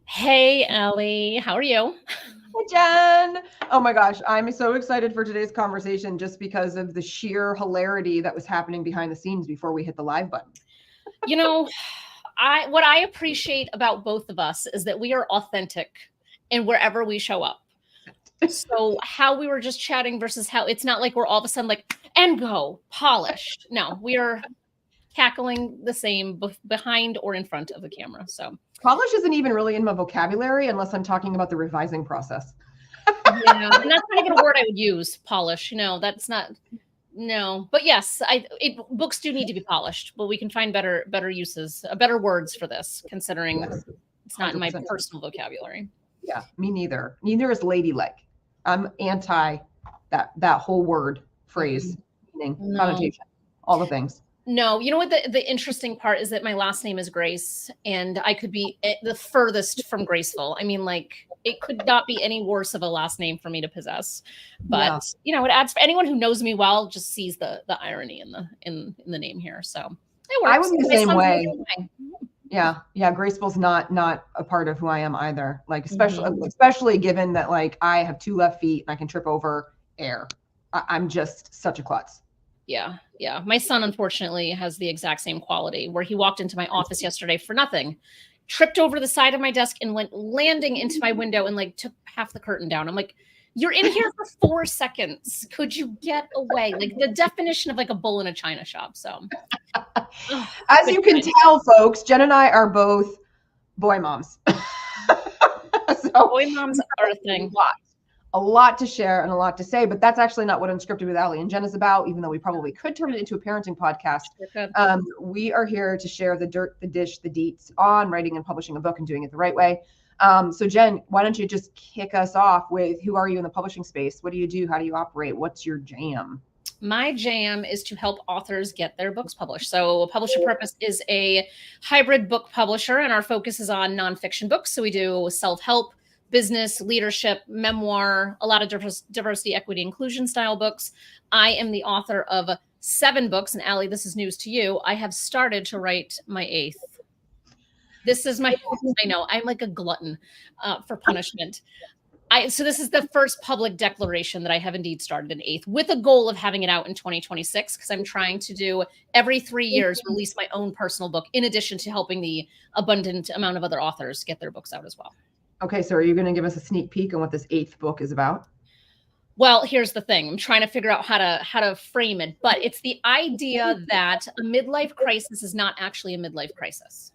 Hey, Ally, how are you? Hi, Jen. Oh my gosh, I'm so excited for today's conversation just because of the sheer hilarity that was happening behind the scenes before we hit the live button. You know, what I appreciate about both of us is that we are authentic in wherever we show up. So how we were just chatting versus how it's not like we're all of a sudden like and go polished. No, we are cackling the same behind or in front of the camera. So Polish isn't even really in my vocabulary unless I'm talking about the revising process. yeah, and that's not even a word I would use. Polish, that's not. No, but yes, books do need to be polished, but we can find better uses, better words for this, considering Yes, it's not in my 100%. personal vocabulary. Yeah, me neither. Neither is ladylike. I'm anti that whole word, phrase, meaning, No. connotation, all the things. No, you know what the interesting part is that my last name is Grace, and I could be the furthest from graceful. I mean, like it could not be any worse of a last name for me to possess. But it adds for anyone who knows me well, just sees the irony in the name here. So it works. I would be the My same son's way. the same way. Yeah. Graceful's not a part of who I am either. Like, especially given that like I have 2 left feet and I can trip over air. I'm just such a klutz. Yeah. My son, unfortunately, has the exact same quality where he walked into my office yesterday for nothing, tripped over the side of my desk and went landing into my window and like took half the curtain down. I'm like, you're in here for 4 seconds. Could you get away? Like the definition of like a bull in a china shop. So as you can tell, folks, Jen and I are both boy moms. So boy moms are a thing. A lot to share and a lot to say, but that's actually not what Unscripted with Ally and Jenn is about, even though we probably could turn it into a parenting podcast. We are here to share the dirt, the dish, the deets on writing and publishing a book and doing it the right way. So Jen, why don't you just kick us off with who are you in the publishing space? What do you do? How do you operate? What's your jam? My jam is to help authors get their books published. So Publisher Purpose is a hybrid book publisher, and our focus is on nonfiction books. So we do self-help, business, leadership, memoir, a lot of diversity, equity, inclusion style books. I am the author of 7 books. And Ally, this is news to you. I have started to write my 8th. This is I know, I'm like a glutton for punishment. So this is the first public declaration that I have indeed started an 8th with a goal of having it out in 2026, because I'm trying to do every 3 years, release my own personal book, in addition to helping the abundant amount of other authors get their books out as well. Okay, so are you going to give us a sneak peek on what this 8th book is about? Well, here's the thing. I'm trying to figure out how to frame it, but it's the idea that a midlife crisis is not actually a midlife crisis.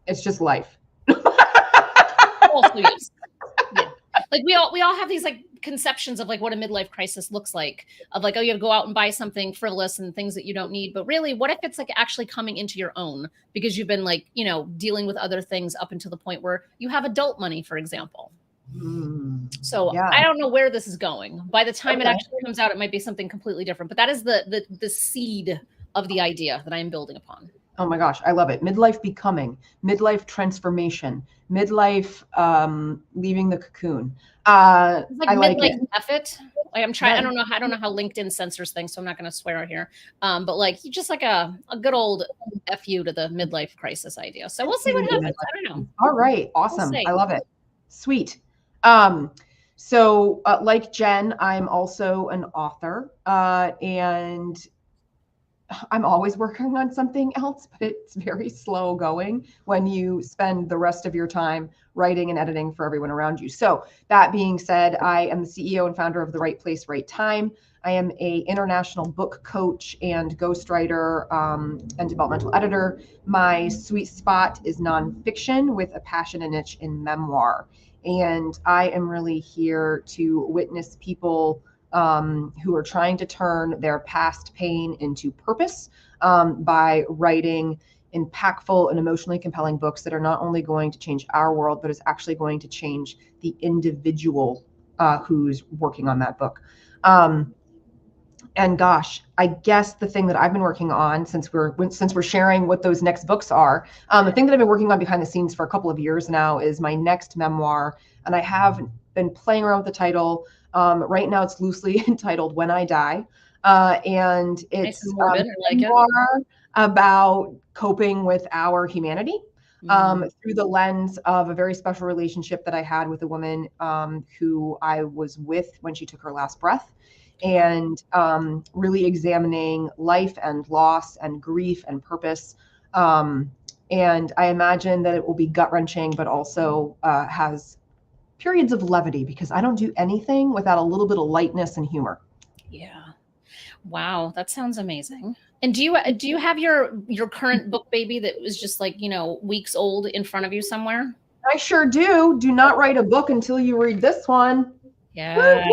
It's just life. Also, yes. Yeah. Like we all have these like conceptions of like what a midlife crisis looks like, of like, oh, you have to go out and buy something frivolous and things that you don't need. But really, what if it's like actually coming into your own because you've been like, dealing with other things up until the point where you have adult money, for example. So yeah. I don't know where this is going. By the time it actually comes out, it might be something completely different. But that is the seed of the idea that I'm building upon. Oh my gosh, I love it. Midlife becoming, midlife transformation, midlife leaving the cocoon. I like it. Effort. Like I'm trying. I don't know how LinkedIn censors things, so I'm not going to swear here. But like just like a good old FU to the midlife crisis idea. So we'll see what happens. I don't know. All right, awesome. I love it. Sweet. So like Jen, I'm also an author, and I'm always working on something else, but it's very slow going when you spend the rest of your time writing and editing for everyone around you. So that being said, I am the CEO and founder of The Right Place, Right Time. I am an international book coach and ghostwriter and developmental editor. My sweet spot is nonfiction with a passion and niche in memoir. And I am really here to witness people who are trying to turn their past pain into purpose by writing impactful and emotionally compelling books that are not only going to change our world, but is actually going to change the individual who's working on that book. And gosh, I guess the thing that I've been working on since we're sharing what those next books are, the thing that I've been working on behind the scenes for a couple of years now is my next memoir. And I have been playing around with the title. Right now it's loosely entitled When I Die. And it's a memoir about coping with our humanity. through the lens of a very special relationship that I had with a woman who I was with when she took her last breath, and really examining life and loss and grief and purpose. And I imagine that it will be gut-wrenching, but also has periods of levity, because I don't do anything without a little bit of lightness and humor. Yeah. Wow, that sounds amazing. And do you have your current book baby that was just like, weeks old in front of you somewhere? I sure do. Do not write a book until you read this one. Yeah.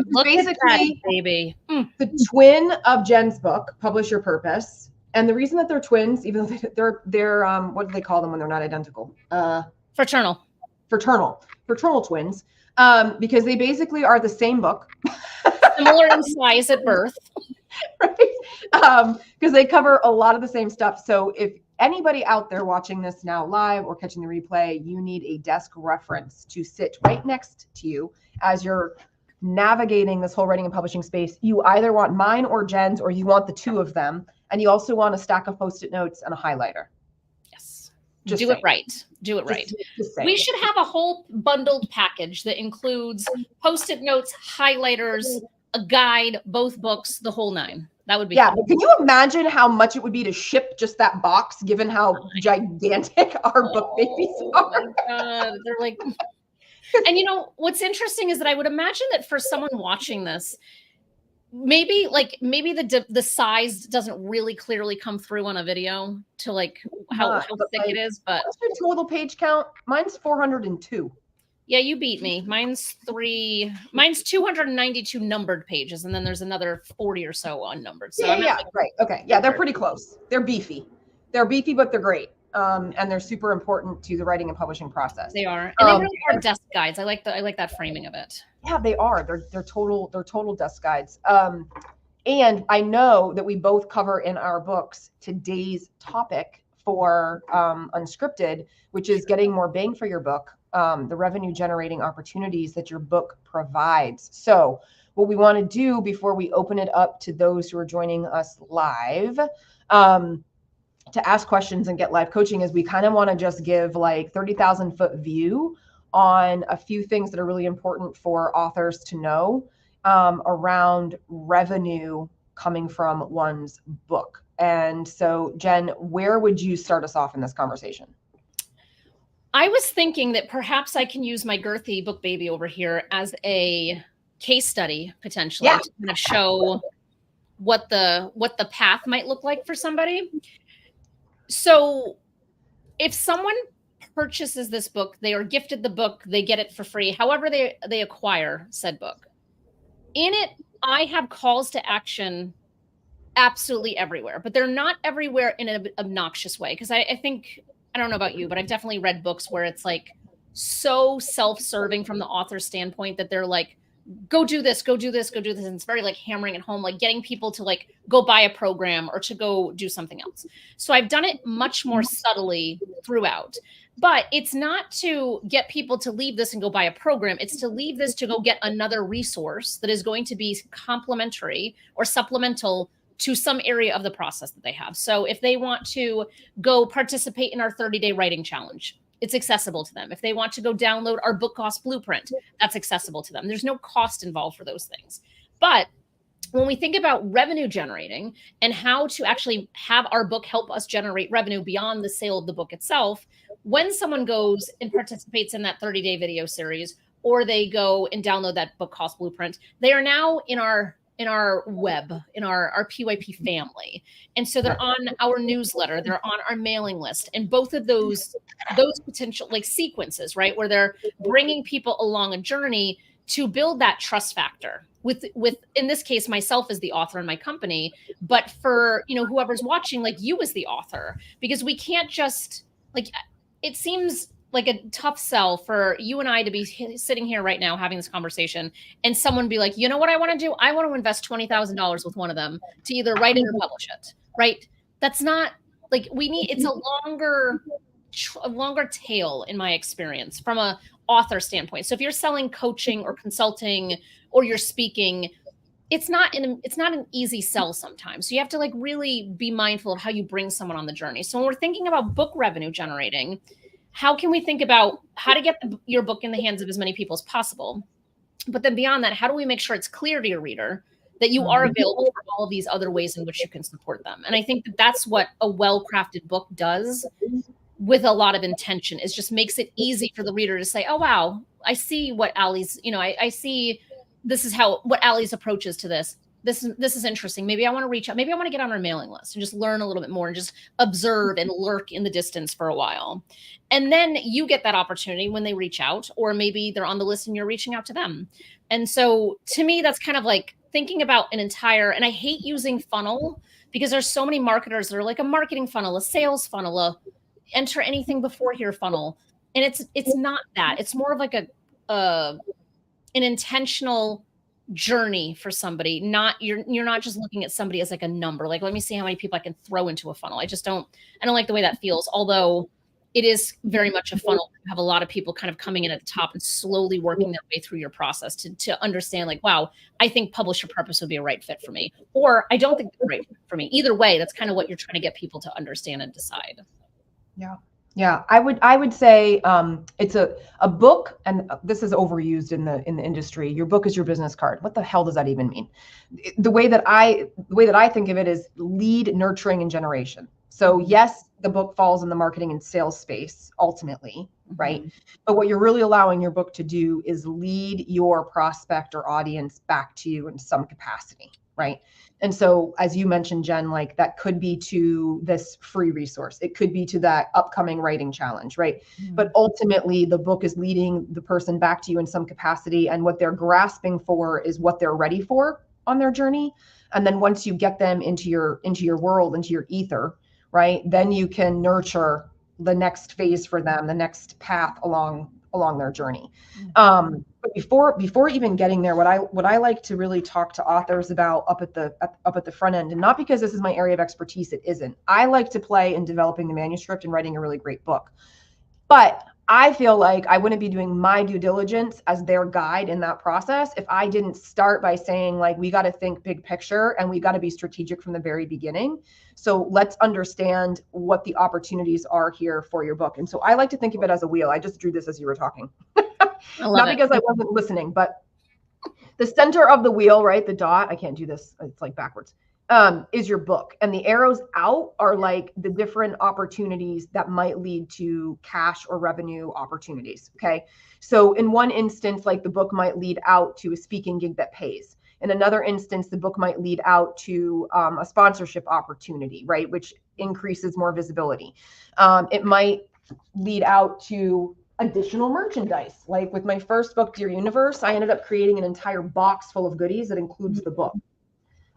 Look basically at that, baby. The twin of Jen's book, Publish Your Purpose. And the reason that they're twins, even though they're what do they call them when they're not identical? Fraternal twins, because they basically are the same book. Similar in size at birth. Right? Because they cover a lot of the same stuff. So if anybody out there watching this now live or catching the replay, you need a desk reference to sit right next to you as you're navigating this whole writing and publishing space. You either want mine or Jen's, or you want the two of them. And you also want a stack of Post-it notes and a highlighter. Yes. Do it right. We should have a whole bundled package that includes Post-it notes, highlighters, a guide, both books, the whole nine. That would be fun. But can you imagine how much it would be to ship just that box, given how gigantic our book babies are? Oh my God. They're like, and what's interesting is that I would imagine that for someone watching this, maybe the size doesn't really clearly come through on a video to like how thick it is, but what's your total page count? Mine's 402. Yeah, you beat me. Mine's 292 numbered pages, and then there's another 40 or so unnumbered. So right. Okay. Yeah, they're pretty close. They're beefy, but they're great. And they're super important to the writing and publishing process. They are. And they really are desk guides. I like that framing of it. Yeah, they are. They're total desk guides. And I know that we both cover in our books today's topic for Unscripted, which is getting more bang for your book, the revenue generating opportunities that your book provides. So what we want to do before we open it up to those who are joining us live, to ask questions and get live coaching, is we kind of want to just give like 30,000 foot view on a few things that are really important for authors to know around revenue coming from one's book. And so, Jen, where would you start us off in this conversation? I was thinking that perhaps I can use my girthy book baby over here as a case study, potentially, to kind of show what the path might look like for somebody. So if someone purchases this book, they are gifted the book, they get it for free, however they acquire said book. In it, I have calls to action absolutely everywhere, but they're not everywhere in an obnoxious way. Because I think, I don't know about you, but I've definitely read books where it's like so self-serving from the author's standpoint that they're like, go do this, go do this, go do this. And it's very like hammering it home, like getting people to like go buy a program or to go do something else. So I've done it much more subtly throughout, but it's not to get people to leave this and go buy a program. It's to leave this to go get another resource that is going to be complementary or supplemental to some area of the process that they have. So if they want to go participate in our 30-day writing challenge, it's accessible to them. If they want to go download our book cost blueprint, that's accessible to them. There's no cost involved for those things. But when we think about revenue generating and how to actually have our book help us generate revenue beyond the sale of the book itself, when someone goes and participates in that 30-day video series, or they go and download that book cost blueprint, they are now in our web, in our PYP family. And so they're on our newsletter, they're on our mailing list. And both of those potential like sequences, right, where they're bringing people along a journey to build that trust factor with, in this case, myself as the author in my company, but for, whoever's watching, like you as the author, because we can't just like, it seems like a tough sell for you and I to be sitting here right now having this conversation and someone be like, you know what I want to do? I want to invest $20,000 with one of them to either write it or publish it, right? That's not like it's a longer tail in my experience from a author standpoint. So if you're selling coaching or consulting or you're speaking, it's not an easy sell sometimes. So you have to like really be mindful of how you bring someone on the journey. So when we're thinking about book revenue generating, how can we think about how to get your book in the hands of as many people as possible? But then beyond that, how do we make sure it's clear to your reader that you are available for all of these other ways in which you can support them? And I think that that's what a well-crafted book does with a lot of intention, is just makes it easy for the reader to say, oh, wow, I see what Ally's, I see this is what Ally's approach is to this. This is interesting. Maybe I want to reach out. Maybe I want to get on our mailing list and just learn a little bit more and just observe and lurk in the distance for a while. And then you get that opportunity when they reach out, or maybe they're on the list and you're reaching out to them. And so to me, that's kind of like thinking about an entire, and I hate using funnel because there's so many marketers that are like a marketing funnel, a sales funnel, a enter anything before here funnel. And it's not that. It's more of like an intentional journey for somebody. You're not just looking at somebody as like a number. Like, let me see how many people I can throw into a funnel. I don't like the way that feels. Although it is very much a funnel. You have a lot of people kind of coming in at the top and slowly working their way through your process to understand, like, wow, I think Publisher Purpose would be a right fit for me, or I don't think it's a right fit for me. Either way, that's kind of what you're trying to get people to understand and decide. Yeah. Yeah, I would say it's a book, and this is overused in the industry. Your book is your business card. What the hell does that even mean? The way that I think of it is lead, nurturing, and generation. So yes, the book falls in the marketing and sales space ultimately, right? But what you're really allowing your book to do is lead your prospect or audience back to you in some capacity, right? And so, as you mentioned, Jen, like that could be to this free resource. It could be to that upcoming writing challenge, right? But ultimately, the book is leading the person back to you in some capacity. And what they're grasping for is what they're ready for on their journey. And then once you get them into your world, into your ether, right, then you can nurture the next phase for them, the next path along their journey. But before even getting there, what I like to really talk to authors about up at the front end, and not because this is my area of expertise, it isn't. I like to play in developing the manuscript and writing a really great book. But I feel like I wouldn't be doing my due diligence as their guide in that process if I didn't start by saying, like, we got to think big picture and we got to be strategic from the very beginning. So let's understand what the opportunities are here for your book. And so I like to think of it as a wheel. I just drew this as you were talking. Not because I wasn't listening, but the center of the wheel, right? The dot, I can't do this. It's like backwards. Is your book, and the arrows out are like the different opportunities that might lead to cash or revenue opportunities. Okay. So in one instance, like the book might lead out to a speaking gig that pays. In another instance, the book might lead out to a sponsorship opportunity, right? Which increases more visibility. It might lead out to additional merchandise. Like with my first book, Dear Universe, I ended up creating an entire box full of goodies that includes the book.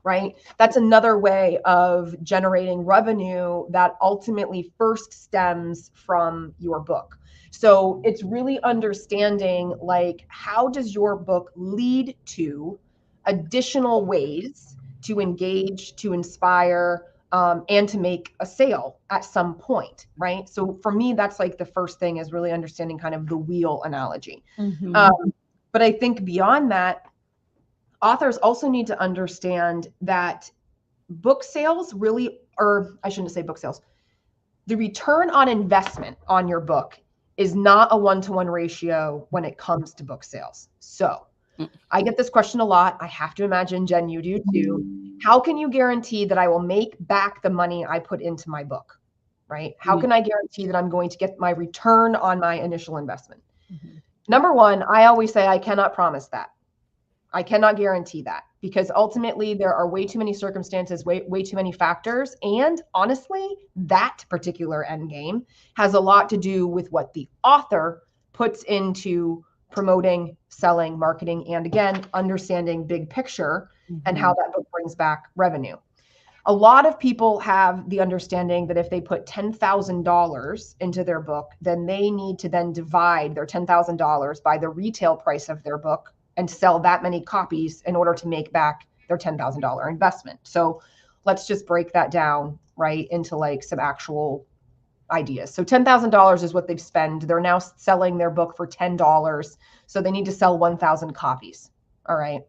Right? That's another way of generating revenue that ultimately first stems from your book. So it's really understanding, like, how does your book lead to additional ways to engage, to inspire, and to make a sale at some point, right? So for me, that's like the first thing, is really understanding kind of the wheel analogy. But I think beyond that, authors also need to understand that book sales really, or I shouldn't say book sales, the return on investment on your book is not a one-to-one ratio when it comes to book sales. So I get this question a lot. I have to imagine, Jen, you do too. How can you guarantee that I will make back the money I put into my book, right? How can I guarantee that I'm going to get my return on my initial investment? Number one, I always say I cannot promise that. I cannot guarantee that, because ultimately there are way too many circumstances, way too many factors. And honestly, that particular end game has a lot to do with what the author puts into promoting, selling, marketing, and again, understanding big picture and how that book brings back revenue. A lot of people have the understanding that if they put $10,000 into their book, then they need to then divide their $10,000 by the retail price of their book and sell that many copies in order to make back their $10,000 investment. So let's just break that down, right, into like some actual ideas. So $10,000 is what they've spent. They're now selling their book for $10. So they need to sell 1,000 copies. All right.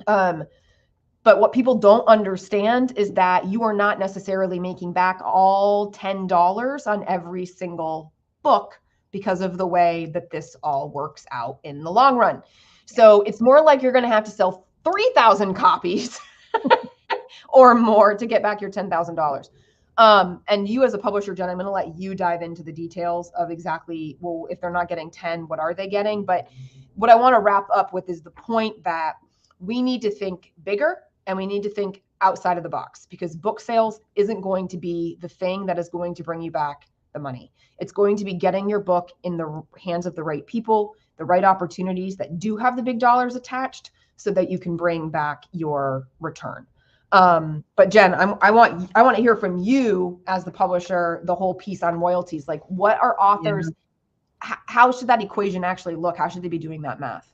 But what people don't understand is that you are not necessarily making back all $10 on every single book because of the way that this all works out in the long run. So it's more like you're going to have to sell 3,000 copies or more to get back your $10,000. And you as a publisher, Jen, I'm going to let you dive into the details of exactly, well, if they're not getting 10, what are they getting? But what I want to wrap up with is the point that we need to think bigger and we need to think outside of the box, because book sales isn't going to be the thing that is going to bring you back the money. It's going to be getting your book in the hands of the right people, the right opportunities that do have the big dollars attached, so that you can bring back your return. But Jen, I want to hear from you as the publisher, the whole piece on royalties. Like, what are authors, how should that equation actually look? How should they be doing that math?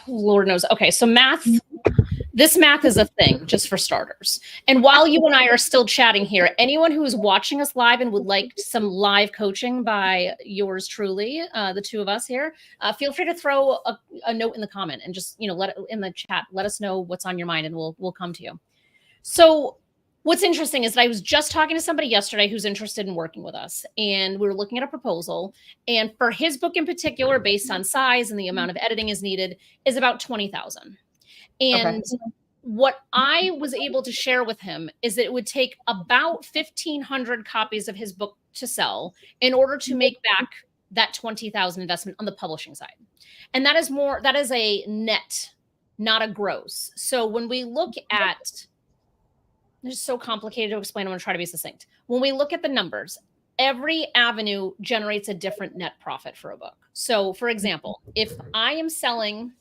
Lord knows. Okay, so this math is a thing, just for starters. And while you and I are still chatting here, anyone who is watching us live and would like some live coaching by yours truly, the two of us here, feel free to throw a note in the comment and just, let it in the chat. Let us know what's on your mind and we'll come to you. So what's interesting is that I was just talking to somebody yesterday who's interested in working with us, and we were looking at a proposal. And for his book in particular, based on size and the amount of editing is needed, is about $20,000. And what I was able to share with him is that it would take about 1,500 copies of his book to sell in order to make back that 20,000 investment on the publishing side. And that is a net, not a gross. So when we look at, it's so complicated to explain, I'm going to try to be succinct. When we look at the numbers, every avenue generates a different net profit for a book. So for example, if I am selling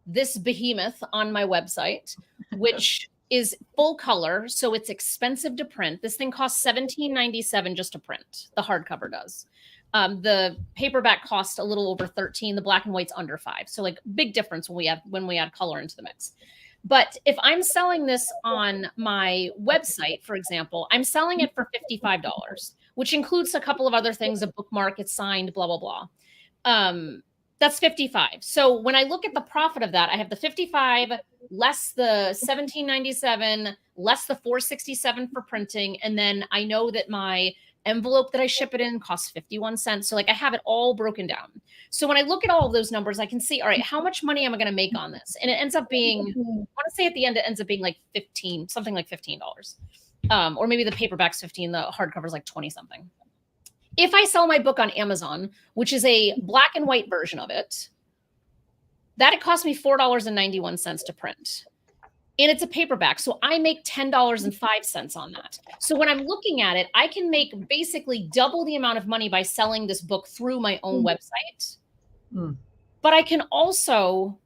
this behemoth on my website, which is full color, so it's expensive to print. This thing costs $17.97 just to print. The hardcover does. The paperback costs a little over $13. The black and white's under $5. So like big difference when we add color into the mix. But if I'm selling this on my website, for example, I'm selling it for $55, which includes a couple of other things, a bookmark, it's signed, blah, blah, blah. That's 55. So when I look at the profit of that, I have the 55 less the 17.97 less the 4.67 for printing, and then I know that my envelope that I ship it in costs 51 cents. So like I have it all broken down. So when I look at all of those numbers, I can see, all right, how much money am I going to make on this? And it ends up being, I want to say at the end, it ends up being like something like $15. Or maybe the paperback's 15, the hardcover's like 20 something. If I sell my book on Amazon, which is a black and white version of it, that it cost me $4.91 to print. And it's a paperback. So I make $10.05 on that. So when I'm looking at it, I can make basically double the amount of money by selling this book through my own website. But I can also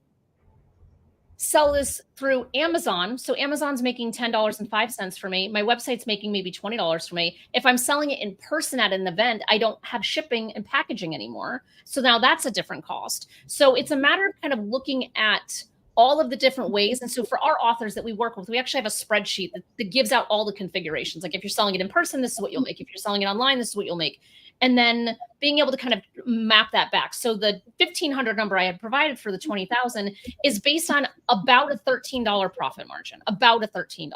sell this through Amazon. So Amazon's making $10.05 for me. My website's making maybe $20 for me. If I'm selling it in person at an event, I don't have shipping and packaging anymore. So now that's a different cost. So it's a matter of kind of looking at all of the different ways. And so for our authors that we work with, we actually have a spreadsheet that gives out all the configurations. Like if you're selling it in person, this is what you'll make. If you're selling it online, this is what you'll make. And then being able to kind of map that back. So the 1,500 number I had provided for the 20,000 is based on about a $13 profit margin, about a $13.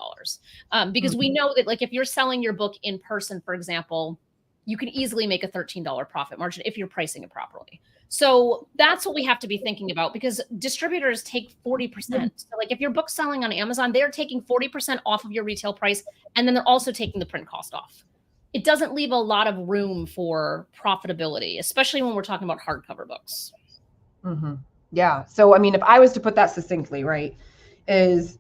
Because we know that like if you're selling your book in person, for example, you can easily make a $13 profit margin if you're pricing it properly. So that's what we have to be thinking about, because distributors take 40%. So like if your book's selling on Amazon, they're taking 40% off of your retail price, and then they're also taking the print cost off. It doesn't leave a lot of room for profitability, especially when we're talking about hardcover books. Yeah. So, I mean, if I was to put that succinctly, right, is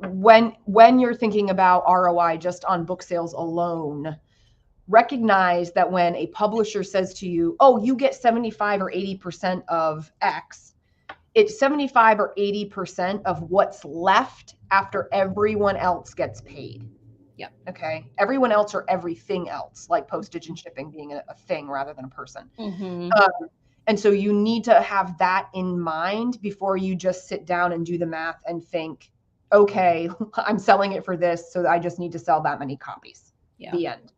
when you're thinking about ROI just on book sales alone, recognize that when a publisher says to you, oh, you get 75 or 80% of X, it's 75 or 80% of what's left after everyone else gets paid. Yep. Okay. Everyone else or everything else, like postage and shipping being a thing rather than a person. And so you need to have that in mind before you just sit down and do the math and think, okay, I'm selling it for this, so I just need to sell that many copies. Yeah. The end.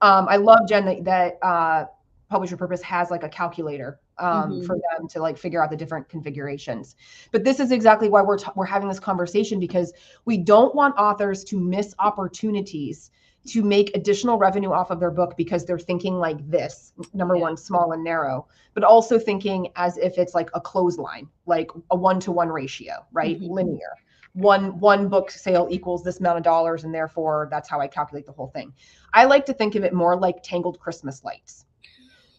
I love, Jen, that Publisher Purpose has like a calculator for them to like figure out the different configurations. But this is exactly why we're having this conversation, because we don't want authors to miss opportunities to make additional revenue off of their book because they're thinking like this, number one, small and narrow, but also thinking as if it's like a clothesline, like a 1-to-1 ratio, right? Linear. One book sale equals this amount of dollars, and therefore that's how I calculate the whole thing. I like to think of it more like tangled Christmas lights.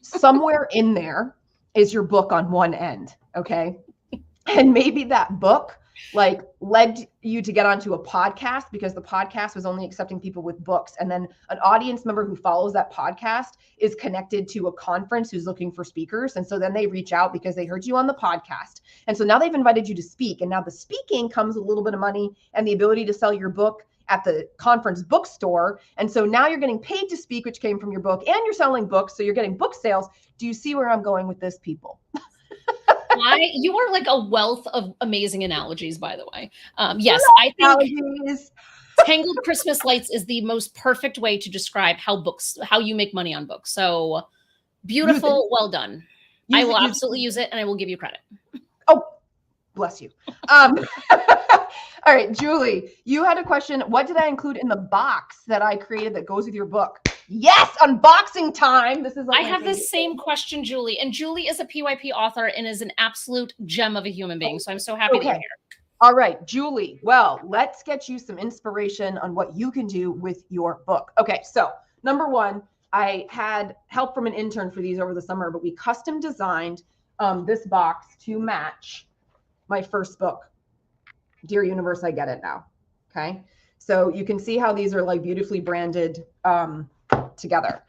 Somewhere in there is your book on one end, okay? And maybe that book like led you to get onto a podcast because the podcast was only accepting people with books. And then an audience member who follows that podcast is connected to a conference who's looking for speakers. And so then they reach out because they heard you on the podcast. And so now they've invited you to speak. And now the speaking comes with a little bit of money and the ability to sell your book at the conference bookstore. And so now you're getting paid to speak, which came from your book, and you're selling books. So you're getting book sales. Do you see where I'm going with this, people? You are like a wealth of amazing analogies, by the way. Yes, I think tangled Christmas lights is the most perfect way to describe how you make money on books. So beautiful. Well done. I will absolutely use it and I will give you credit. Oh, bless you. All right, Julie, you had a question. What did I include in the box that I created that goes with your book? Yes, unboxing time. This is. I have this same question, Julie, and Julie is a PYP author and is an absolute gem of a human being. So I'm so happy that you're here. All right, Julie. Well, let's get you some inspiration on what you can do with your book. Okay, so number one, I had help from an intern for these over the summer, but we custom designed this box to match my first book. Dear Universe, I Get It Now. Okay. So you can see how these are like beautifully branded together.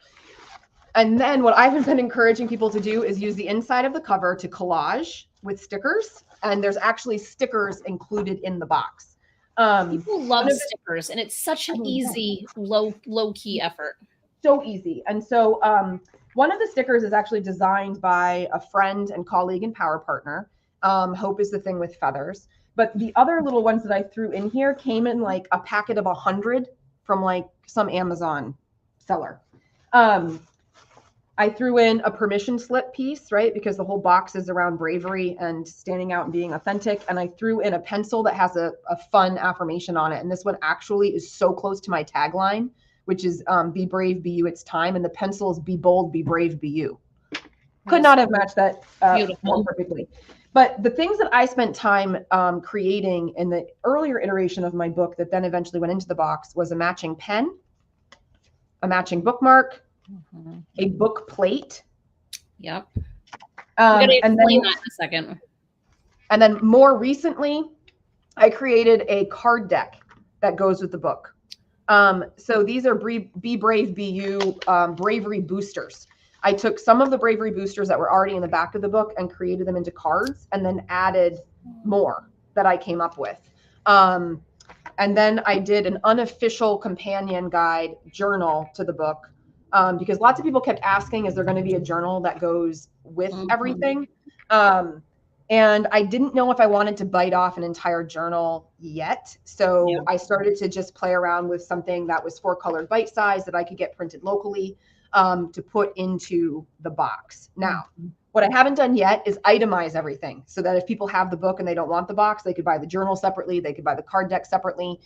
And then what I've been encouraging people to do is use the inside of the cover to collage with stickers. And there's actually stickers included in the box. People love stickers, and it's such an easy, low key effort. So easy. And so one of the stickers is actually designed by a friend and colleague and power partner. Hope is the thing with feathers. But the other little ones that I threw in here came in like a packet of 100 from like some Amazon seller. I threw in a permission slip piece, right? Because the whole box is around bravery and standing out and being authentic. And I threw in a pencil that has a fun affirmation on it. And this one actually is so close to my tagline, which is be brave, be you, it's time. And the pencil is be bold, be brave, be you. Could not have matched that more perfectly. But the things that I spent time creating in the earlier iteration of my book that then eventually went into the box was a matching pen, a matching bookmark, a book plate. Yep. I'm going to explain that in a second. And then more recently, I created a card deck that goes with the book. So these are Be Brave, Be You bravery boosters. I took some of the bravery boosters that were already in the back of the book and created them into cards and then added more that I came up with. And then I did an unofficial companion guide journal to the book because lots of people kept asking, is there going to be a journal that goes with everything? And I didn't know if I wanted to bite off an entire journal yet. So I started to just play around with something that was 4-colored bite size that I could get printed locally. To put into the box. Now, what I haven't done yet is itemize everything so that if people have the book and they don't want the box, they could buy the journal separately, they could buy the card deck separately.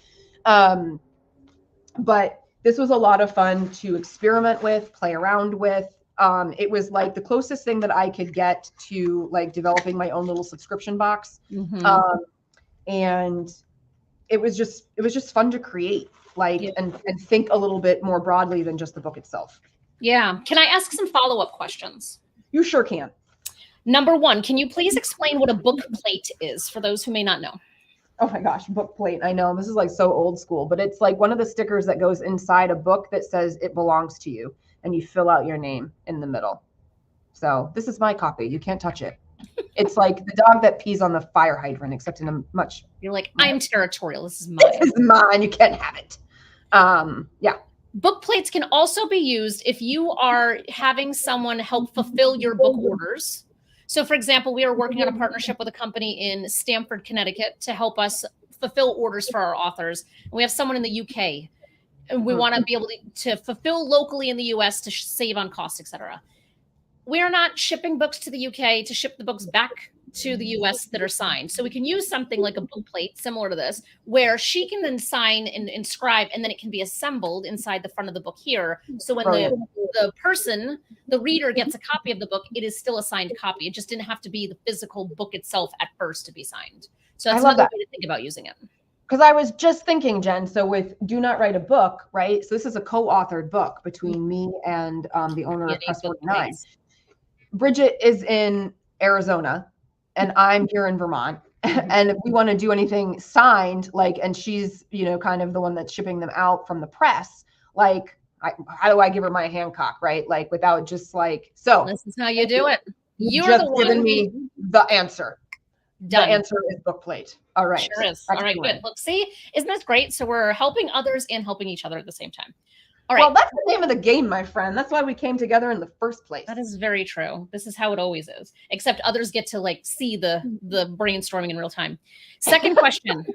But this was a lot of fun to experiment with, play around with. It was like the closest thing that I could get to like developing my own little subscription box. And it was just fun to create, like, and think a little bit more broadly than just the book itself. Yeah. Can I ask some follow-up questions? You sure can. Number one, can you please explain what a book plate is for those who may not know? Oh my gosh, book plate. I know this is like so old school, but it's like one of the stickers that goes inside a book that says it belongs to you, and you fill out your name in the middle. So this is my copy. You can't touch it. It's like the dog that pees on the fire hydrant, except in a much. You're like, I'm territorial. This is mine. This is mine. You can't have it. Yeah. Book plates can also be used if you are having someone help fulfill your book orders. So, for example, we are working on a partnership with a company in Stamford, Connecticut to help us fulfill orders for our authors. And we have someone in the UK, and we want to be able to fulfill locally in the US to save on costs, etc. We are not shipping books to the UK to ship the books back to the US that are signed. So we can use something like a book plate similar to this, where she can then sign and inscribe, and then it can be assembled inside the front of the book here. So when the person, the reader, gets a copy of the book, it is still a signed copy. It just didn't have to be the physical book itself at first to be signed. So that's another way to think about using it. Because I was just thinking, Jen, so with Do Not Write a Book, right? So this is a co-authored book between me and the owner of Press 49. Bridgett is in Arizona and I'm here in Vermont. And if we want to do anything signed, like, and she's, you know, kind of the one that's shipping them out from the press, like, how do I give her my Hancock, right? Like, without just like, so this is how you do it. You're just giving me the answer. Done. The answer is book plate. All right. Sure is. All right, good. Look, see, isn't this great? So we're helping others and helping each other at the same time. All right. Well, that's the name of the game, my friend. That's why we came together in the first place. That is very true. This is how it always is, except others get to like see the brainstorming in real time. Second question,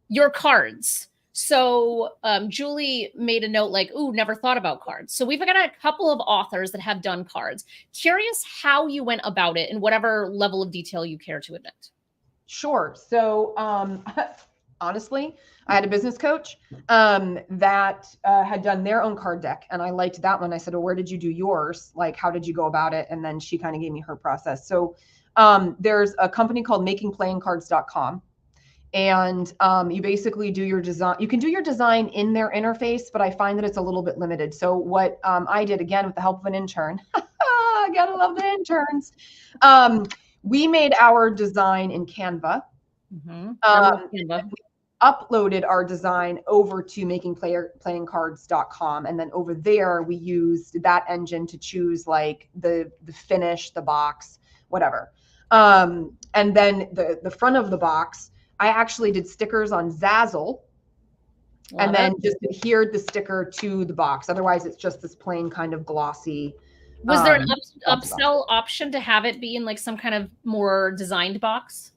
your cards. So Julie made a note like, ooh, never thought about cards. So we've got a couple of authors that have done cards. Curious how you went about it in whatever level of detail you care to admit. Sure. So honestly, I had a business coach that had done their own card deck, and I liked that one. I said, well, where did you do yours? Like, how did you go about it? And then she kind of gave me her process. So there's a company called makingplayingcards.com. And you basically do your design. You can do your design in their interface, but I find that it's a little bit limited. So what I did, again, with the help of an intern, I gotta love the interns. We made our design in Canva. Canva. Uploaded our design over to makingplayingcards.com, and then over there we used that engine to choose like the finish, the box, whatever. And then the front of the box, I actually did stickers on Zazzle, and then just adhered the sticker to the box. Otherwise, it's just this plain kind of glossy. Was there an upsell option to have it be in like some kind of more designed box?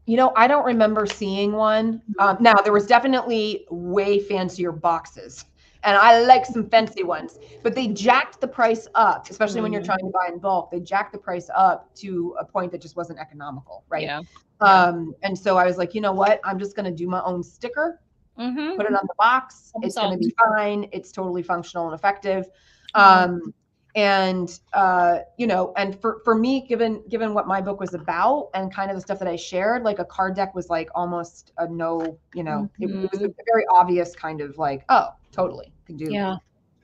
You know, I don't remember seeing one. Now, there was definitely way fancier boxes, and I like some fancy ones, but they jacked the price up, especially when you're trying to buy in bulk. They jacked the price up to a point that just wasn't economical, right? Yeah. And so I was like, you know what? I'm just going to do my own sticker, put it on the box. It's going to be fine. It's totally functional and effective. And you know, and for me, given what my book was about and kind of the stuff that I shared, like a card deck was like almost a no, you know, it was a very obvious kind of like, oh, totally can do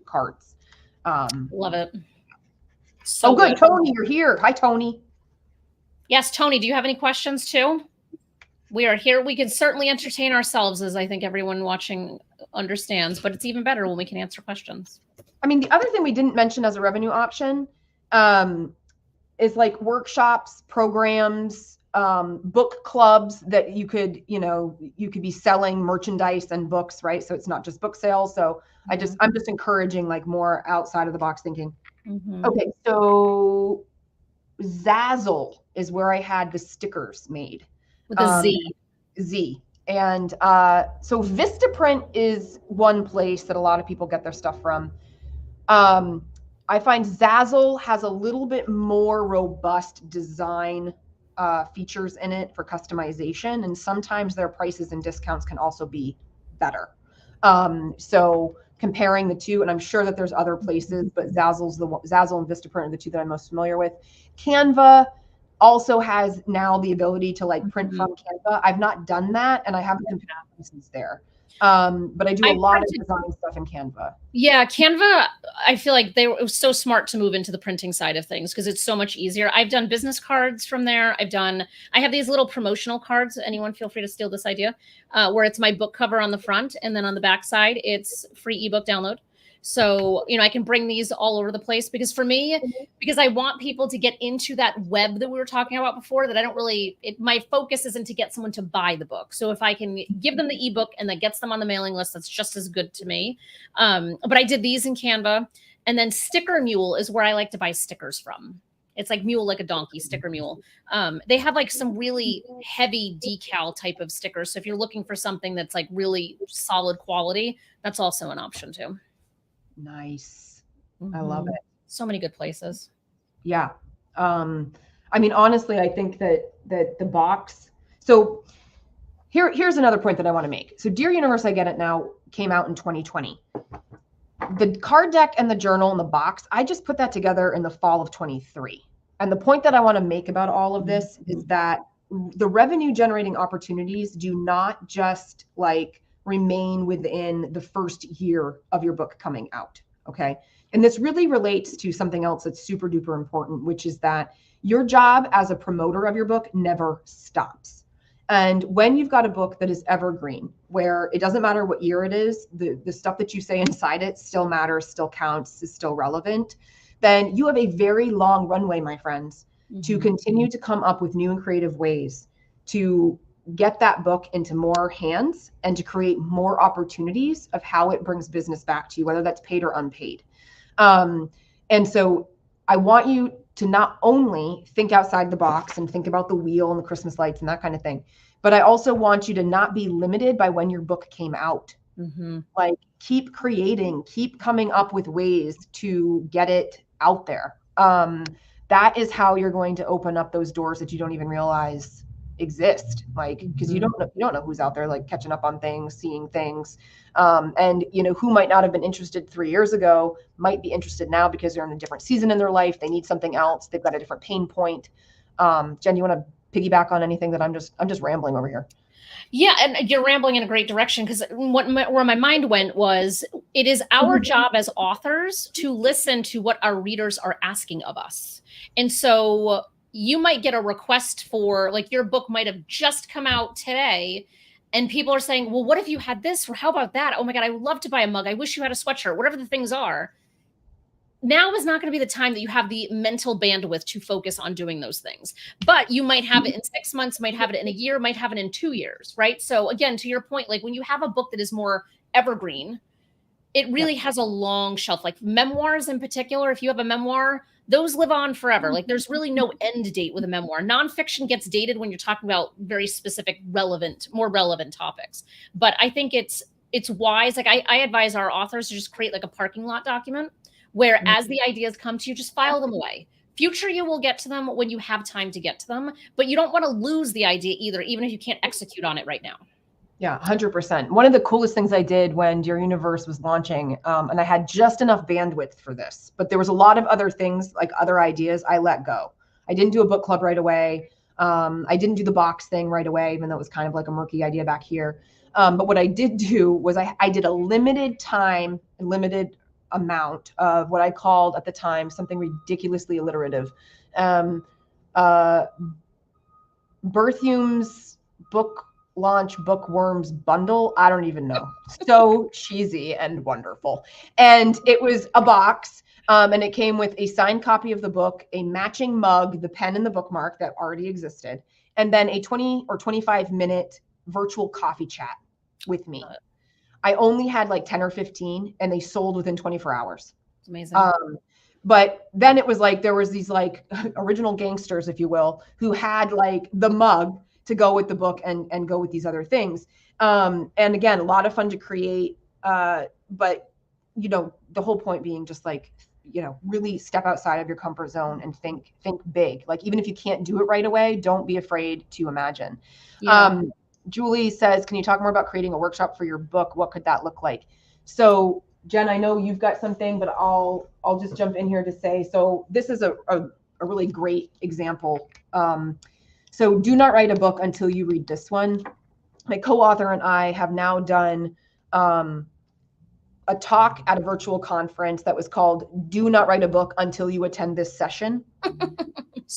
cards. Love it. So good. Tony, you're here. Hi, Tony. Yes, Tony, do you have any questions too? We are here. We can certainly entertain ourselves, as I think everyone watching understands, but it's even better when we can answer questions. I mean, the other thing we didn't mention as a revenue option is like workshops, programs, book clubs that you could, you know, you could be selling merchandise and books, right? So it's not just book sales. So I'm just encouraging like more outside of the box thinking. Okay, so Zazzle is where I had the stickers made. With a Z. Z. And so Vistaprint is one place that a lot of people get their stuff from. I find Zazzle has a little bit more robust design features in it for customization, and sometimes their prices and discounts can also be better. So comparing the two, and I'm sure that there's other places, but Zazzle and Vistaprint are the two that I'm most familiar with. Canva also has now the ability to like print from Canva. I've not done that, and I haven't compared pieces there. But I do a lot of design stuff in Canva. Yeah, Canva, I feel like it was so smart to move into the printing side of things because it's so much easier. I've done business cards from there. I have these little promotional cards. Anyone feel free to steal this idea, where it's my book cover on the front, and then on the back side, it's free ebook download. So, you know, I can bring these all over the place because for me, because I want people to get into that web that we were talking about before, that I don't really, my focus isn't to get someone to buy the book. So if I can give them the ebook and that gets them on the mailing list, that's just as good to me. But I did these in Canva, and then Sticker Mule is where I like to buy stickers from. It's like mule, like a donkey, Sticker Mule. They have like some really heavy decal type of stickers. So if you're looking for something that's like really solid quality, that's also an option too. Nice. I love it. So many good places. Yeah. I mean, honestly, I think that the box. So here's another point that I want to make. So Dear Universe, I Get It Now came out in 2020. The card deck and the journal and the box, I just put that together in the fall of 23. And the point that I want to make about all of this is that the revenue generating opportunities do not just like remain within the first year of your book coming out. Okay. And this really relates to something else that's super duper important, which is that your job as a promoter of your book never stops. And when you've got a book that is evergreen, where it doesn't matter what year it is, the stuff that you say inside it still matters, still counts, is still relevant, then you have a very long runway, my friends, to continue to come up with new and creative ways to get that book into more hands and to create more opportunities of how it brings business back to you, whether that's paid or unpaid. And so I want you to not only think outside the box and think about the wheel and the Christmas lights and that kind of thing, but I also want you to not be limited by when your book came out. Like keep creating, keep coming up with ways to get it out there. That is how you're going to open up those doors that you don't even realize exist, like because you don't know who's out there like catching up on things, seeing things, and you know who might not have been interested 3 years ago might be interested now because they're in a different season in their life, they need something else, they've got a different pain point. Jen, you want to piggyback on anything that I'm just rambling over here? Yeah, and you're rambling in a great direction, because where my mind went was, it is our job as authors to listen to what our readers are asking of us. And so you might get a request for, like, your book might have just come out today, and people are saying, well, what if you had this, or how about that? Oh my God, I would love to buy a mug. I wish you had a sweatshirt, whatever the things are. Now is not going to be the time that you have the mental bandwidth to focus on doing those things. But you might have it in 6 months, might have it in a year, might have it in 2 years, right? So again, to your point, like when you have a book that is more evergreen, it really has a long shelf. Like memoirs in particular, if you have a memoir, those live on forever. Like there's really no end date with a memoir. Nonfiction gets dated when you're talking about very specific, more relevant topics. But I think it's wise. Like I advise our authors to just create like a parking lot document, where as the ideas come to you, just file them away. Future you will get to them when you have time to get to them, but you don't want to lose the idea either, even if you can't execute on it right now. Yeah, 100%. One of the coolest things I did when Dear Universe was launching, and I had just enough bandwidth for this, but there was a lot of other things, like other ideas, I let go. I didn't do a book club right away. I didn't do the box thing right away, even though it was kind of like a murky idea back here. But what I did do was I did a limited time, limited amount of what I called at the time something ridiculously alliterative. Berthium's book launch bookworms bundle. I don't even know. So cheesy and wonderful. And it was a box, and it came with a signed copy of the book, a matching mug, the pen and the bookmark that already existed, and then a 20 or 25-minute virtual coffee chat with me. I only had like 10 or 15, and they sold within 24 hours. Amazing. But then it was like, there was these like original gangsters, if you will, who had like the mug to go with the book and go with these other things. And again, a lot of fun to create. But, you know, the whole point being just like, you know, really step outside of your comfort zone and think big. Like, even if you can't do it right away, don't be afraid to imagine. Yeah. Julie says, can you talk more about creating a workshop for your book? What could that look like? So Jen, I know you've got something, but I'll just jump in here to say, so this is a really great example. So do not write a book until you read this one. My co-author and I have now done a talk at a virtual conference that was called Do Not Write a Book Until You Attend This Session.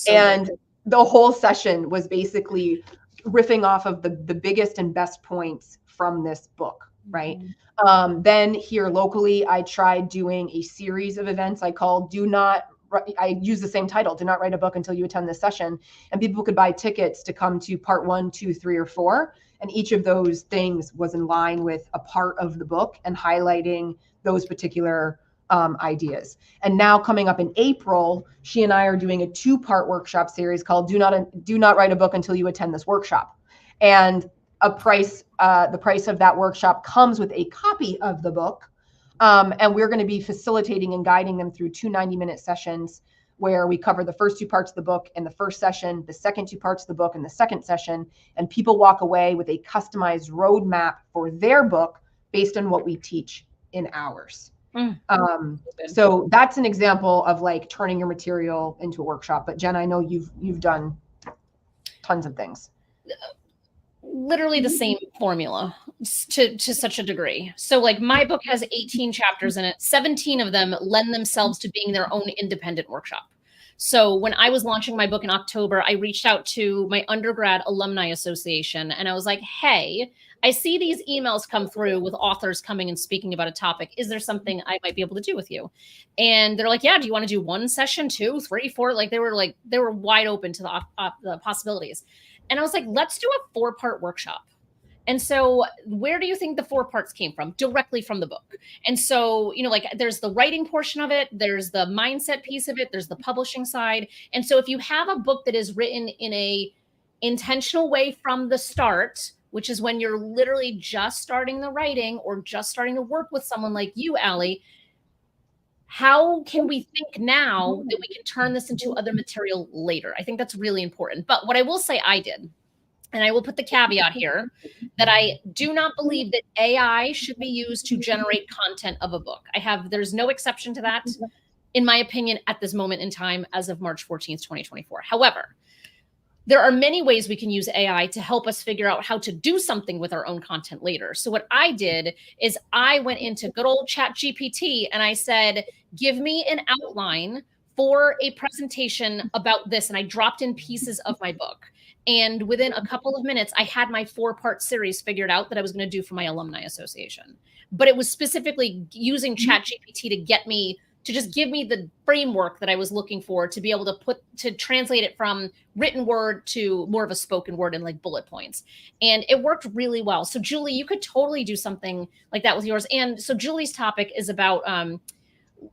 And the whole session was basically riffing off of the biggest and best points from this book, right? Then here locally, I tried doing a series of events I called I use the same title, Do Not Write a Book Until You Attend This Session. And people could buy tickets to come to part 1, 2, 3, or 4. And each of those things was in line with a part of the book and highlighting those particular ideas. And now coming up in April, she and I are doing a 2-part workshop series called Do Not Write a Book Until You Attend This Workshop. And the price of that workshop comes with a copy of the book. And we're going to be facilitating and guiding them through 2 90-minute sessions where we cover the first 2 parts of the book in the first session, the second 2 parts of the book in the second session, and people walk away with a customized roadmap for their book based on what we teach in ours. So that's an example of like turning your material into a workshop. But Jen, I know you've done tons of things. Literally the same formula to such a degree. So like my book has 18 chapters in it. 17 of them lend themselves to being their own independent workshop. So when I was launching my book in October, I reached out to my undergrad alumni association and I was like, hey, I see these emails come through with authors coming and speaking about a topic. Is there something I might be able to do with you? And they're like, yeah, do you want to do 1 session, 2, 3, 4? Like they were wide open to the possibilities. And I was like, let's do a 4-part workshop. And so where do you think the 4 parts came from? Directly from the book. And so, you know, like there's the writing portion of it, there's the mindset piece of it, there's the publishing side. And so if you have a book that is written in a intentional way from the start, which is when you're literally just starting the writing or just starting to work with someone like you, Ally, how can we think now that we can turn this into other material later? I think that's really important. But what I will say I did, and I will put the caveat here, that I do not believe that AI should be used to generate content of a book. There's no exception to that, in my opinion, at this moment in time, as of March 14th, 2024. However, there are many ways we can use AI to help us figure out how to do something with our own content later. So what I did is I went into good old ChatGPT and I said, give me an outline for a presentation about this. And I dropped in pieces of my book. And within a couple of minutes, I had my 4-part series figured out that I was going to do for my alumni association. But it was specifically using ChatGPT to get me to just give me the framework that I was looking for to be able to translate it from written word to more of a spoken word and like bullet points. And it worked really well. So Julie, you could totally do something like that with yours. And so Julie's topic is about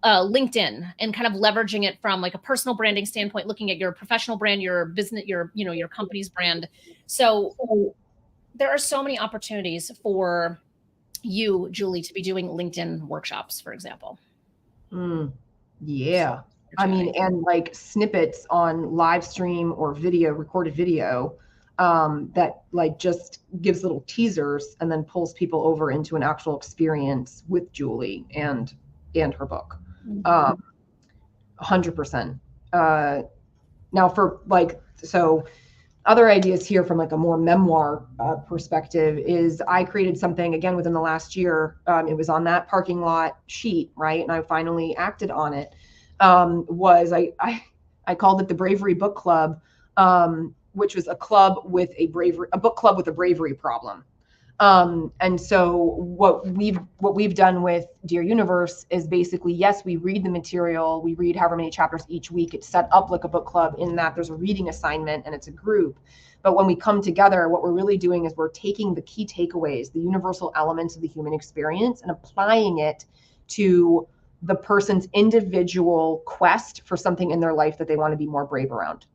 LinkedIn and kind of leveraging it from like a personal branding standpoint, looking at your professional brand, your business, your company's brand. So there are so many opportunities for you, Julie, to be doing LinkedIn workshops, for example. Yeah. I mean, and like snippets on live stream or video, recorded video, that like just gives little teasers and then pulls people over into an actual experience with Julie and her book. 100%. Now for like, so other ideas here from like a more memoir perspective is I created something again within the last year. It was on that parking lot sheet, right? And I finally acted on it. I called it the Bravery Book Club, which was a book club with a bravery problem. And so what we've done with Dear Universe is basically, yes, we read the material, we read however many chapters each week. It's set up like a book club in that there's a reading assignment and it's a group. But when we come together, what we're really doing is we're taking the key takeaways, the universal elements of the human experience, and applying it to the person's individual quest for something in their life that they want to be more brave around.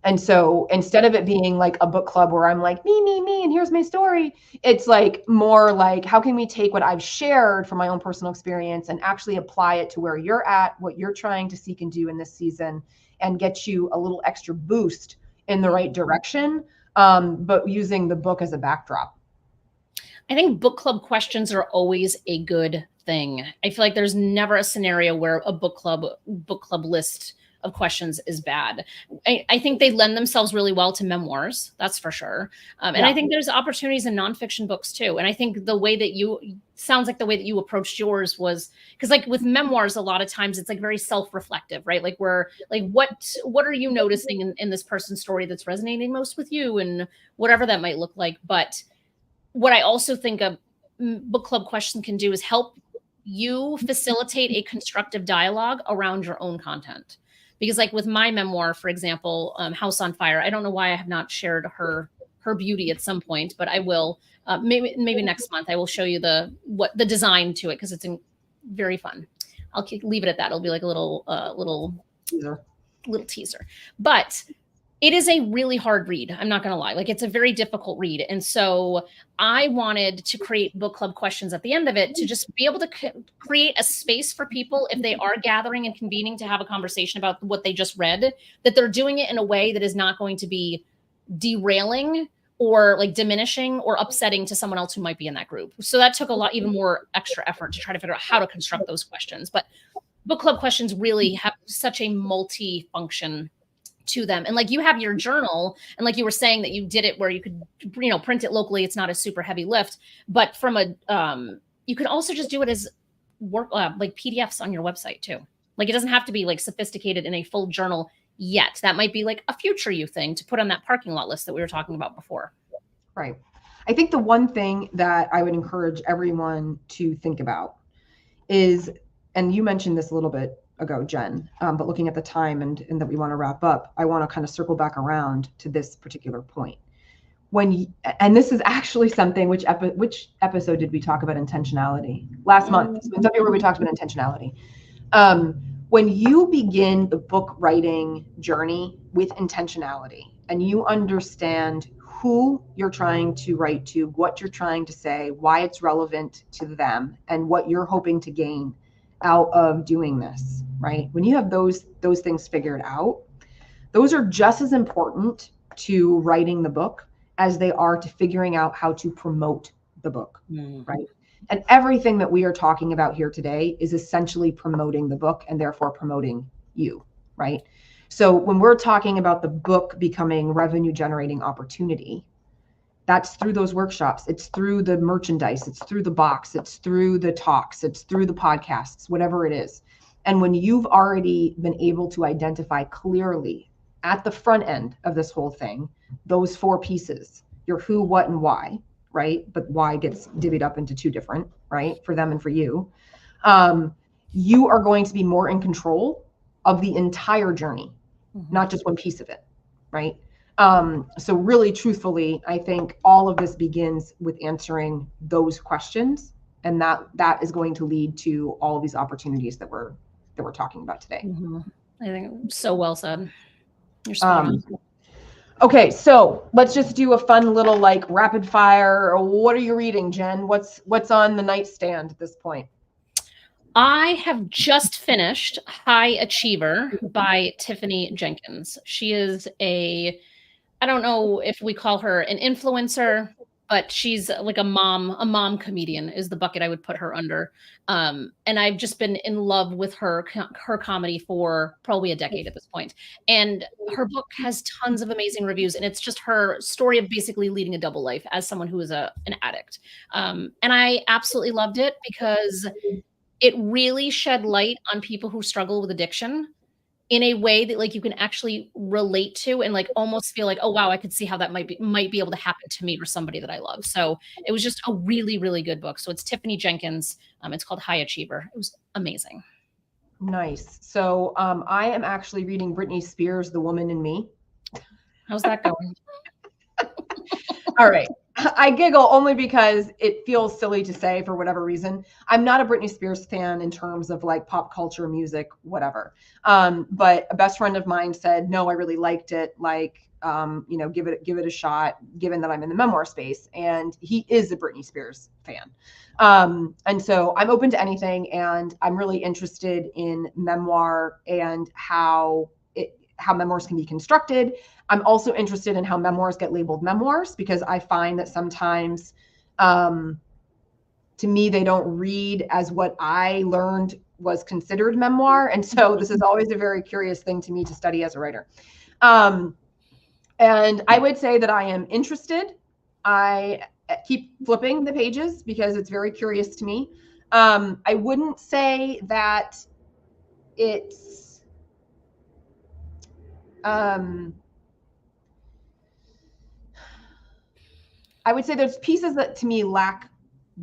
And so instead of it being like a book club where I'm like, me, and here's my story, it's like more like, how can we take what I've shared from my own personal experience and actually apply it to where you're at, what you're trying to seek and do in this season, and get you a little extra boost in the right direction, but using the book as a backdrop. I think book club questions are always a good thing. I feel like there's never a scenario where a book club list of questions is bad. I think they lend themselves really well to memoirs, that's for sure. And I think there's opportunities in nonfiction books too. And I think the way that sounds like the way that you approached yours was, because like with memoirs, a lot of times it's like very self-reflective, right? Like what are you noticing in this person's story that's resonating most with you, and whatever that might look like. But what I also think a book club question can do is help you facilitate a constructive dialogue around your own content. Because like with my memoir, for example, House on Fire, I don't know why I have not shared her beauty at some point, but I will. Maybe next month I will show you the design to it, because it's very fun. I'll leave it at that. It'll be like a little teaser. But It is a really hard read. I'm not going to lie. Like, it's a very difficult read. And so I wanted to create book club questions at the end of it to just be able to create a space for people, if they are gathering and convening to have a conversation about what they just read, that they're doing it in a way that is not going to be derailing or like diminishing or upsetting to someone else who might be in that group. So that took a lot, even more extra effort to try to figure out how to construct those questions. But book club questions really have such a multi-function to them. And like, you have your journal, and like you were saying that you did it where you could, print it locally. It's not a super heavy lift, but from a, you can also just do it as work, like PDFs on your website too. Like, it doesn't have to be like sophisticated in a full journal yet. That might be like a future you thing to put on that parking lot list that we were talking about before. Right. I think the one thing that I would encourage everyone to think about is, and you mentioned this a little bit ago, Jen, but looking at the time and that we want to wrap up, I want to kind of circle back around to this particular point. And this is actually something, which episode did we talk about intentionality? Last month. So in February, we talked about intentionality. When you begin the book writing journey with intentionality and you understand who you're trying to write to, what you're trying to say, why it's relevant to them, and what you're hoping to gain out of doing this, right? When you have those things figured out, those are just as important to writing the book as they are to figuring out how to promote the book, right? And everything that we are talking about here today is essentially promoting the book and therefore promoting you, right? So when we're talking about the book becoming revenue generating opportunity, that's through those workshops. It's through the merchandise. It's through the box. It's through the talks. It's through the podcasts, whatever it is. And when you've already been able to identify clearly at the front end of this whole thing, those 4 pieces, your who, what, and why, right? But why gets divvied up into 2 different, right? For them and for you. You are going to be more in control of the entire journey, not just one piece of it, right? So really, truthfully, I think all of this begins with answering those questions, and that is going to lead to all of these opportunities that we're talking about today. I think so well said. You're spot on. Okay, so let's just do a fun little like rapid fire. What are you reading, Jen? What's on the nightstand at this point? I have just finished High Achiever by Tiffany Jenkins. She is I don't know if we call her an influencer, but she's like a mom comedian is the bucket I would put her under. And I've just been in love with her comedy for probably a decade at this point. And her book has tons of amazing reviews, and it's just her story of basically leading a double life as someone who is an addict. And I absolutely loved it because it really shed light on people who struggle with addiction in a way that like you can actually relate to and like almost feel like, oh wow, I could see how that might be able to happen to me or somebody that I love. So it was just a really, really good book. So it's Tiffany Jenkins. It's called High Achiever. It was amazing. Nice. So I am actually reading Britney Spears' The Woman in Me. How's that going? All right. I giggle only because it feels silly to say for whatever reason. I'm not a Britney Spears fan in terms of like pop culture, music, whatever. But a best friend of mine said, no, I really liked it. Like, give it a shot, given that I'm in the memoir space. And he is a Britney Spears fan. And so I'm open to anything. And I'm really interested in memoir and how memoirs can be constructed. I'm also interested in how memoirs get labeled memoirs, because I find that sometimes, to me, they don't read as what I learned was considered memoir. And so this is always a very curious thing to me to study as a writer. And I would say that I am interested. I keep flipping the pages because it's very curious to me. I wouldn't say that it's, I would say there's pieces that to me lack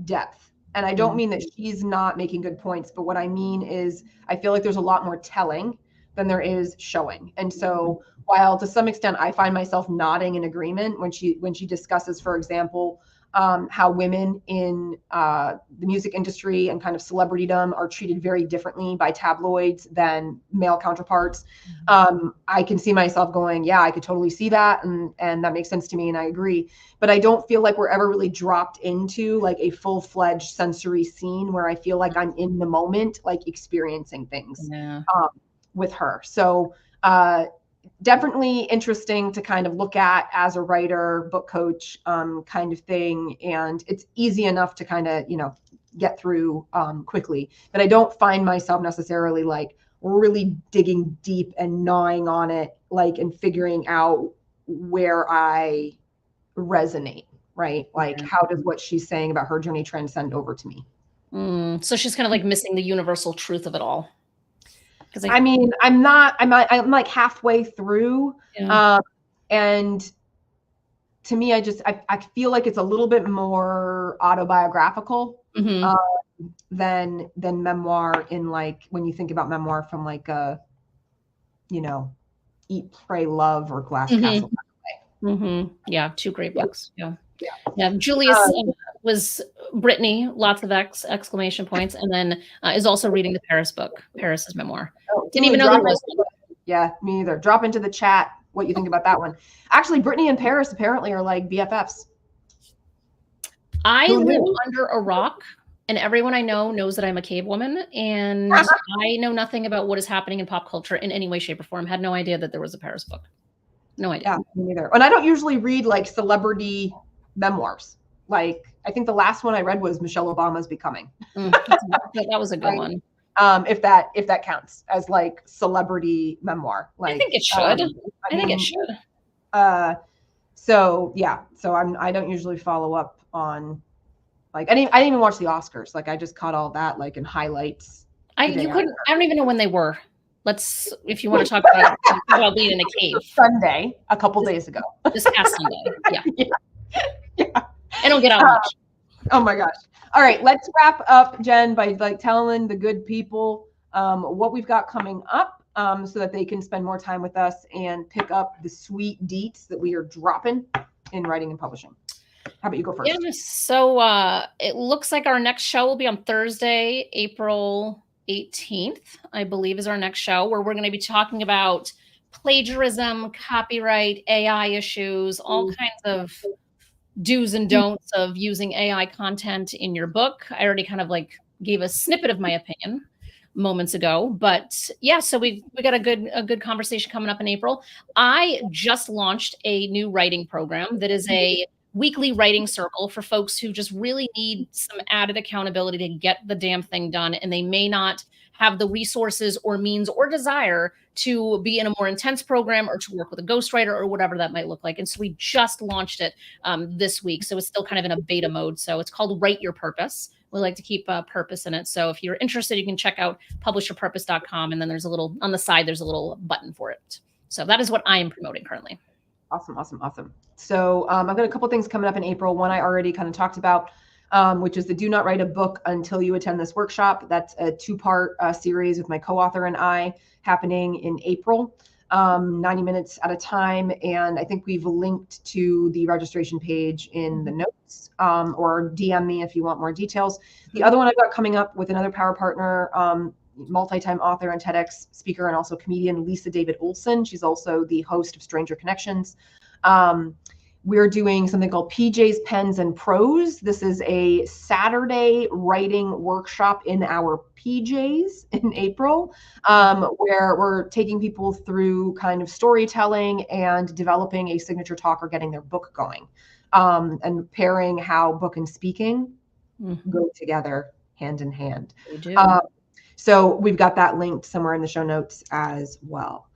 depth. And I don't mean that she's not making good points, but what I mean is I feel like there's a lot more telling than there is showing. And so while to some extent I find myself nodding in agreement when she discusses, for example, how women in the music industry and kind of celebritydom are treated very differently by tabloids than male counterparts. I can see myself going, yeah, I could totally see that. And that makes sense to me. And I agree. But I don't feel like we're ever really dropped into like a full-fledged sensory scene where I feel like I'm in the moment, like experiencing things with her. So definitely interesting to kind of look at as a writer, book coach kind of thing. And it's easy enough to kind of, get through quickly. But I don't find myself necessarily like really digging deep and gnawing on it, like, and figuring out where I resonate, right? Like, how does what she's saying about her journey transcend over to me? So she's kind of like missing the universal truth of it all. I mean, I'm like halfway through. Yeah. And to me, I feel like it's a little bit more autobiographical than memoir, in like, when you think about memoir from like a, Eat, Pray, Love or Glass Castle. Yeah, two great books. Yeah. Julius was Brittany, lots of exclamation points, and then is also reading the Paris book, Paris's memoir. Didn't even know there was one. Yeah, me either. Drop into the chat what you think about that one. Actually, Brittany and Paris apparently are like BFFs. I live under a rock, and everyone I know knows that I'm a cave woman, and I know nothing about what is happening in pop culture in any way, shape, or form. Had no idea that there was a Paris book. No idea. Yeah, me neither. And I don't usually read like celebrity memoirs. Like, I think the last one I read was Michelle Obama's Becoming. That was a good one. If that counts as like celebrity memoir. Like, I think it should. I think it should. So yeah. So I don't usually follow up on, like, I didn't even watch the Oscars. Like, I just caught all that like in highlights. I don't even know when they were. If you want to talk about being in a cave. Sunday, a couple days ago. This past Sunday. Yeah. I don't get out much. Oh my gosh. All right, let's wrap up, Jen, by like telling the good people what we've got coming up, so that they can spend more time with us and pick up the sweet deets that we are dropping in writing and publishing. How about you go first? Yeah, so it looks like our next show will be on Thursday, April 18th, I believe, is our next show, where we're going to be talking about plagiarism, copyright, AI issues, all kinds of do's and don'ts of using AI content in your book. I already kind of like gave a snippet of my opinion moments ago, but yeah, so we got a good conversation coming up in April. I just launched a new writing program that is a weekly writing circle for folks who just really need some added accountability to get the damn thing done, and they may not have the resources or means or desire to be in a more intense program or to work with a ghostwriter or whatever that might look like. And so we just launched it this week. So it's still kind of in a beta mode. So it's called Write Your Purpose. We like to keep purpose in it. So if you're interested, you can check out publishyourpurpose.com. And then there's on the side, there's a little button for it. So that is what I am promoting currently. Awesome. So I've got a couple things coming up in April. One I already kind of talked about, which is the Do Not Write a Book Until You Attend This Workshop. That's a 2-part series with my co-author and I, happening in April, 90 minutes at a time. And I think we've linked to the registration page in the notes, or DM me if you want more details. The other one I've got coming up with another power partner, multi-time author and TEDx speaker and also comedian, Lisa David Olson. She's also the host of Stranger Connections. We're doing something called PJ's Pens and Prose. This is a Saturday writing workshop in our PJs in April, where we're taking people through kind of storytelling and developing a signature talk or getting their book going, and pairing how book and speaking go together hand in hand. We do. So we've got that linked somewhere in the show notes as well.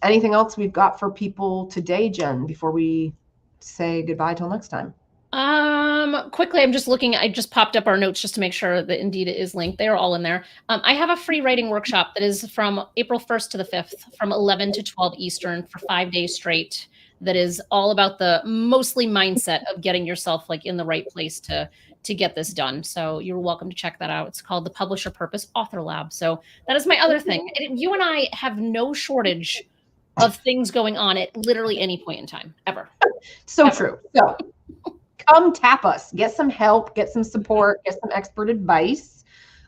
Anything else we've got for people today, Jen, before we say goodbye till next time? Quickly, I'm just looking. I just popped up our notes just to make sure that indeed it is linked. They are all in there. I have a free writing workshop that is from April 1st to the 5th, from 11 to 12 Eastern for 5 days straight. That is all about the mostly mindset of getting yourself like in the right place to get this done. So you're welcome to check that out. It's called the Publish Your Purpose Author Lab. So that is my other thing. You and I have no shortage of things going on at literally any point in time, ever. So true. So come tap us, get some help, get some support, get some expert advice.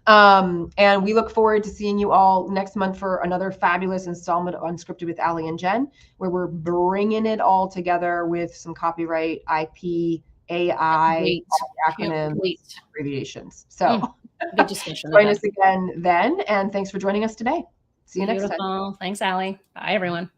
And we look forward to seeing you all next month for another fabulous installment of Unscripted with Ally and Jenn, where we're bringing it all together with some copyright, IP, AI, acronyms, abbreviations. So good discussion. join us again then, and thanks for joining us today. See you next time. Beautiful. Thanks, Ally. Bye, everyone.